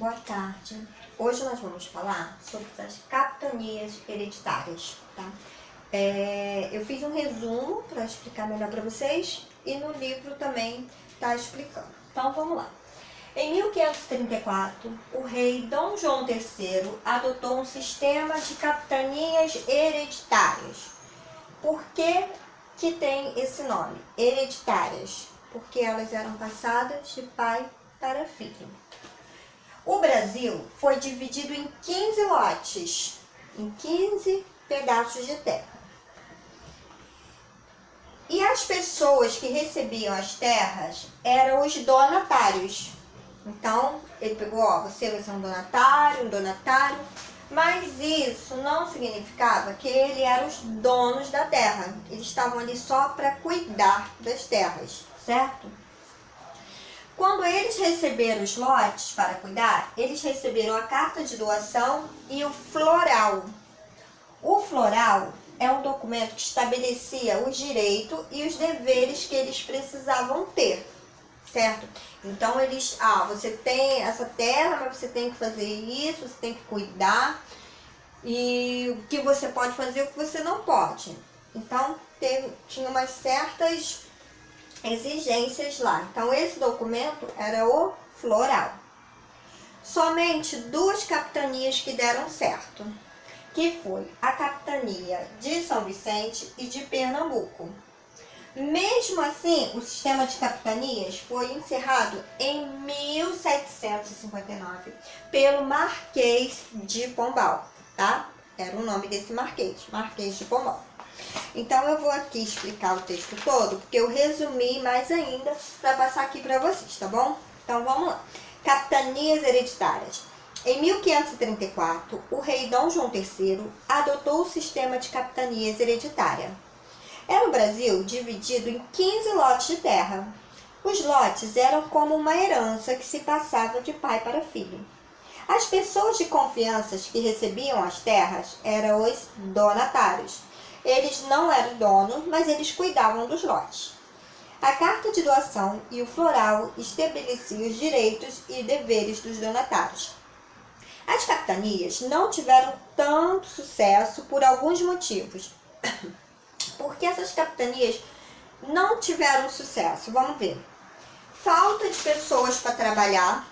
Boa tarde. Hoje nós vamos falar sobre as capitanias hereditárias, tá? Eu fiz um resumo para explicar melhor para vocês e no livro também está explicando. Então vamos lá. Em 1534, o rei Dom João III adotou um sistema de capitanias hereditárias. Por que tem esse nome? Hereditárias. Porque elas eram passadas de pai para filho. O Brasil foi dividido em 15 lotes, em 15 pedaços de terra. E as pessoas que recebiam as terras eram os donatários. Então, ele pegou, você vai ser um donatário, mas isso não significava que ele era os donos da terra. Eles estavam ali só para cuidar das terras, certo? Quando eles receberam os lotes para cuidar, eles receberam a carta de doação e o floral. O floral é um documento que estabelecia os direitos e os deveres que eles precisavam ter, certo? Então eles, você tem essa terra, mas você tem que fazer isso, você tem que cuidar, e o que você pode fazer e o que você não pode. Então tinha umas certas exigências lá. Então esse documento era o floral. Somente duas capitanias que deram certo, que foi a capitania de São Vicente e de Pernambuco. Mesmo assim, o sistema de capitanias foi encerrado em 1759 pelo Marquês de Pombal, tá? Era o nome desse Marquês de Pombal. Então eu vou aqui explicar o texto todo, porque eu resumi mais ainda para passar aqui para vocês, tá bom? Então vamos lá. Capitanias hereditárias. Em 1534, o rei Dom João III adotou o sistema de capitanias hereditária. Era o Brasil dividido em 15 lotes de terra. Os lotes eram como uma herança que se passava de pai para filho. As pessoas de confiança que recebiam as terras eram os donatários. Eles não eram donos, mas eles cuidavam dos lotes. A carta de doação e o floral estabeleciam os direitos e deveres dos donatários. As capitanias não tiveram tanto sucesso por alguns motivos. Por que essas capitanias não tiveram sucesso? Vamos ver. Falta de pessoas para trabalhar.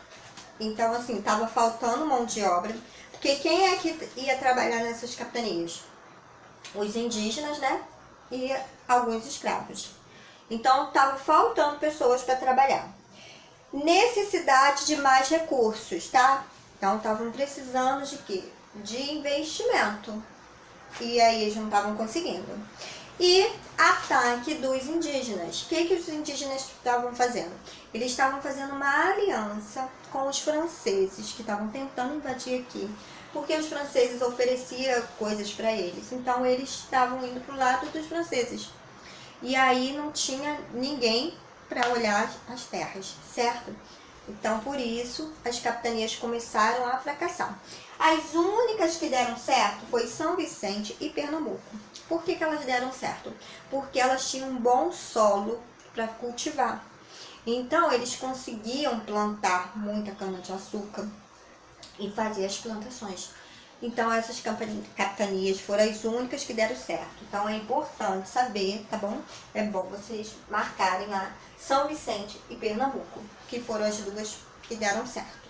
Então, assim, estava faltando mão de obra. Porque quem é que ia trabalhar nessas capitanias? Os indígenas, né? E alguns escravos. Então, estava faltando pessoas para trabalhar. Necessidade de mais recursos, tá? Então, estavam precisando de quê? De investimento. E aí, eles não estavam conseguindo. E ataque dos indígenas. O que os indígenas estavam fazendo? Eles estavam fazendo uma aliança com os franceses, que estavam tentando invadir aqui, porque os franceses ofereciam coisas para eles. Então, eles estavam indo para o lado dos franceses. E aí, não tinha ninguém para olhar as terras, certo? Então, por isso, as capitanias começaram a fracassar. As únicas que deram certo foi São Vicente e Pernambuco. Por que elas deram certo? Porque elas tinham um bom solo para cultivar. Então, eles conseguiam plantar muita cana-de-açúcar e fazer as plantações. Então, essas capitanias foram as únicas que deram certo. Então, é importante saber, tá bom? É bom vocês marcarem lá São Vicente e Pernambuco, que foram as duas que deram certo.